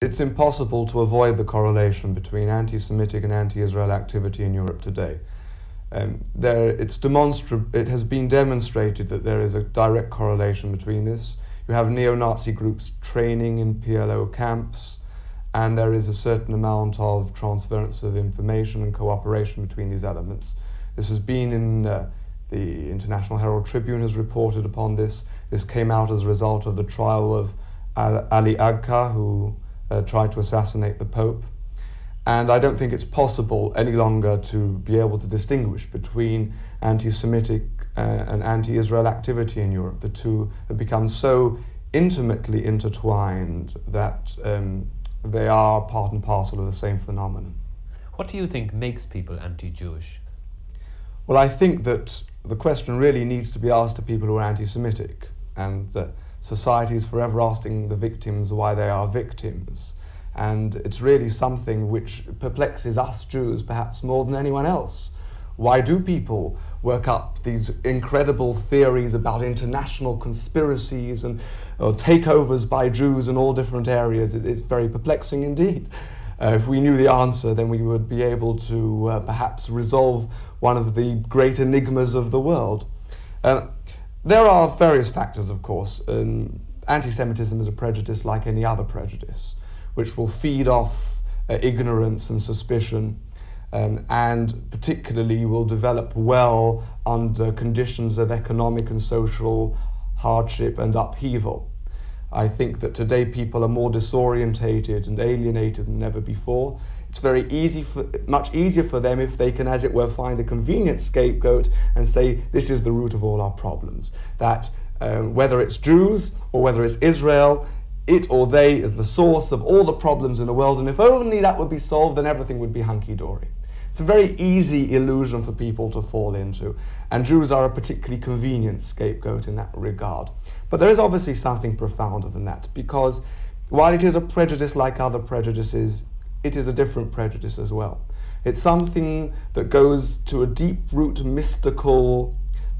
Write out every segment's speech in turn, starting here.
It's impossible to avoid the correlation between anti-Semitic and anti-Israel activity in Europe today. It has been demonstrated that there is a direct correlation between this. You have neo-Nazi groups training in PLO camps, and there is a certain amount of transference of information and cooperation between these elements. This has been in the International Herald Tribune has reported upon this. This came out as a result of the trial of Ali Agca, who tried to assassinate the Pope. And I don't think it's possible any longer to be able to distinguish between anti-Semitic and anti-Israel activity in Europe. The two have become so intimately intertwined that they are part and parcel of the same phenomenon. What do you think makes people anti-Jewish? Well, I think that the question really needs to be asked to people who are anti-Semitic, and society is forever asking the victims why they are victims. And it's really something which perplexes us Jews perhaps more than anyone else. Why do people work up these incredible theories about international conspiracies and takeovers by Jews in all different areas? It's very perplexing indeed. If we knew the answer, then we would be able to perhaps resolve one of the great enigmas of the world. There are various factors, of course. Anti-Semitism is a prejudice like any other prejudice, which will feed off ignorance and suspicion, and particularly will develop well under conditions of economic and social hardship and upheaval. I think that today people are more disorientated and alienated than ever before. It's much easier for them if they can, as it were, find a convenient scapegoat and say, this is the root of all our problems. That whether it's Jews or whether it's Israel, it or they is the source of all the problems in the world, and if only that would be solved, then everything would be hunky-dory. It's a very easy illusion for people to fall into, and Jews are a particularly convenient scapegoat in that regard. But there is obviously something profounder than that, because while it is a prejudice like other prejudices, it is a different prejudice as well. It's something that goes to a deep-root mystical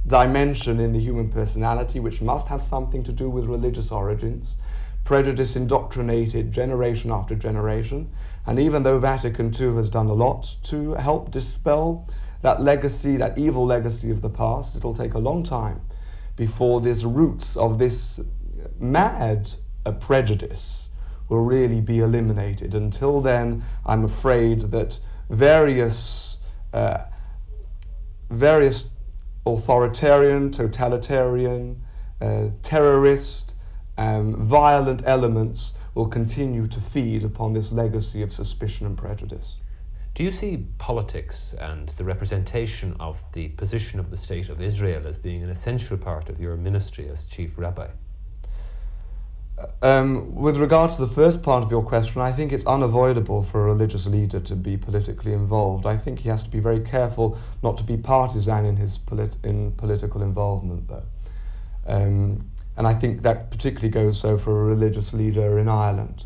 dimension in the human personality, which must have something to do with religious origins. Prejudice indoctrinated generation after generation, and even though Vatican II has done a lot to help dispel that legacy, that evil legacy of the past, it'll take a long time before these roots of this mad prejudice will really be eliminated. Until then, I'm afraid that various authoritarian, totalitarian, terrorist, violent elements will continue to feed upon this legacy of suspicion and prejudice. Do you see politics and the representation of the position of the State of Israel as being an essential part of your ministry as Chief Rabbi? With regards to the first part of your question, I think it's unavoidable for a religious leader to be politically involved. I think he has to be very careful not to be partisan in his political involvement, though. And I think that particularly goes so for a religious leader in Ireland.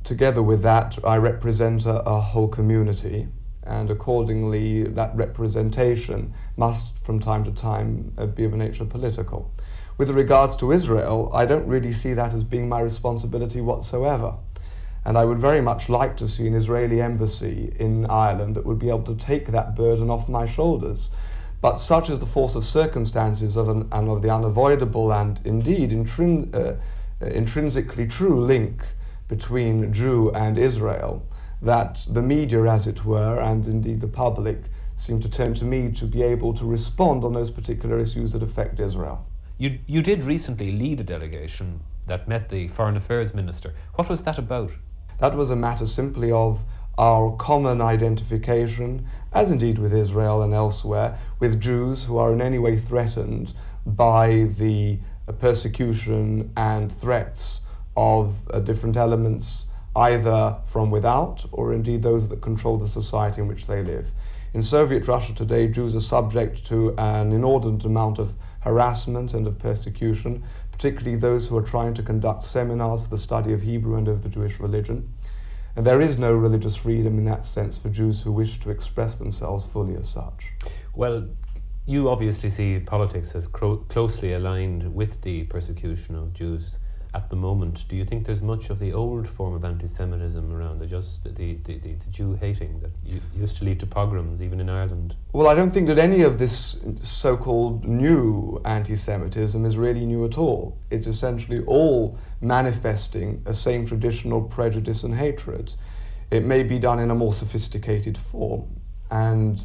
Together with that, I represent a whole community, and accordingly that representation must from time to time be of a nature political. With regards to Israel, I don't really see that as being my responsibility whatsoever. And I would very much like to see an Israeli embassy in Ireland that would be able to take that burden off my shoulders. But such is the force of circumstances of the unavoidable and indeed intrinsically true link between Jew and Israel, that the media, as it were, and indeed the public, seem to turn to me to be able to respond on those particular issues that affect Israel. You did recently lead a delegation that met the Foreign Affairs Minister. What was that about? That was a matter simply of our common identification, as indeed with Israel and elsewhere, with Jews who are in any way threatened by the persecution and threats of different elements, either from without or indeed those that control the society in which they live. In Soviet Russia today, Jews are subject to an inordinate amount of harassment and of persecution, particularly those who are trying to conduct seminars for the study of Hebrew and of the Jewish religion. And there is no religious freedom in that sense for Jews who wish to express themselves fully as such. Well, you obviously see politics as closely aligned with the persecution of Jews at the moment, do you think there's much of the old form of anti-Semitism around, the Jew hating that used to lead to pogroms even in Ireland? Well, I don't think that any of this so-called new anti-Semitism is really new at all. It's essentially all manifesting a same traditional prejudice and hatred. It may be done in a more sophisticated form, and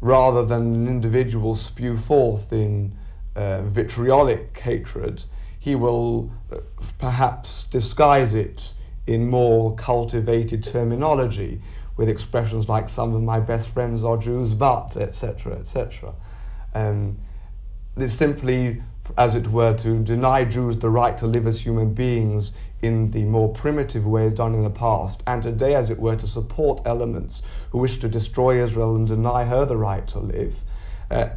rather than an individual spew forth in vitriolic hatred, he will perhaps disguise it in more cultivated terminology with expressions like "some of my best friends are Jews, but," etc., etc. It's simply, as it were, to deny Jews the right to live as human beings in the more primitive ways done in the past, and today, as it were, to support elements who wish to destroy Israel and deny her the right to live,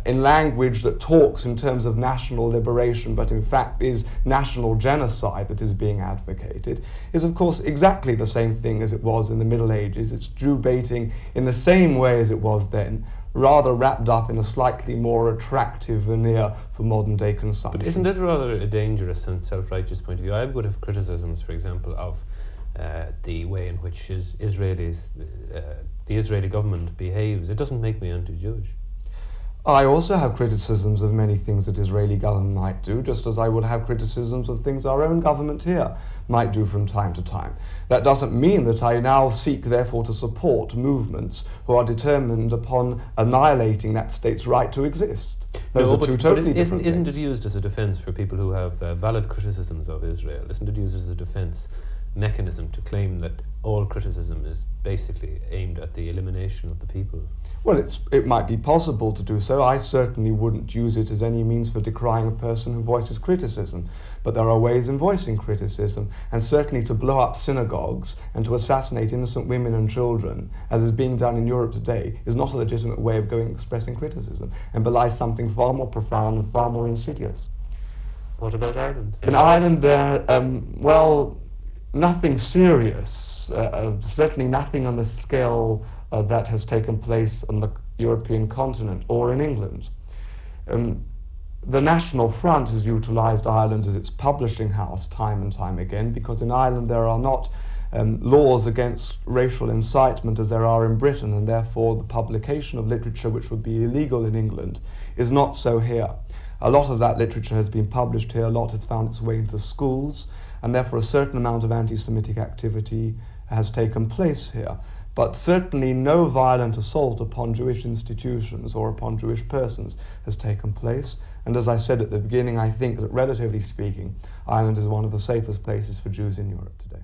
in language that talks in terms of national liberation, but in fact is national genocide that is being advocated, is of course exactly the same thing as it was in the Middle Ages. It's Jew baiting in the same way as it was then, rather wrapped up in a slightly more attractive veneer for modern day consumption. But isn't it rather a dangerous and self-righteous point of view? I would have criticisms, for example, of the way in which the Israeli government behaves. It doesn't make me anti-Jewish. I also have criticisms of many things that Israeli government might do, just as I would have criticisms of things our own government here might do from time to time. That doesn't mean that I now seek, therefore, to support movements who are determined upon annihilating that state's right to exist. Those are two totally different things. Isn't it used as a defence for people who have valid criticisms of Israel? Isn't it used as a defence mechanism to claim that all criticism is basically aimed at the elimination of the people? Well, it might be possible to do so. I certainly wouldn't use it as any means for decrying a person who voices criticism. But there are ways in voicing criticism, and certainly to blow up synagogues and to assassinate innocent women and children, as is being done in Europe today, is not a legitimate way of expressing criticism, and belies something far more profound and far more insidious. What about Ireland? In Ireland, well, nothing serious, certainly nothing on the scale that has taken place on the European continent or in England. The National Front has utilised Ireland as its publishing house time and time again, because in Ireland there are not laws against racial incitement as there are in Britain, and therefore the publication of literature which would be illegal in England is not so here. A lot of that literature has been published here, a lot has found its way into schools, and therefore a certain amount of anti-Semitic activity has taken place here. But certainly no violent assault upon Jewish institutions or upon Jewish persons has taken place. And as I said at the beginning, I think that relatively speaking, Ireland is one of the safest places for Jews in Europe today.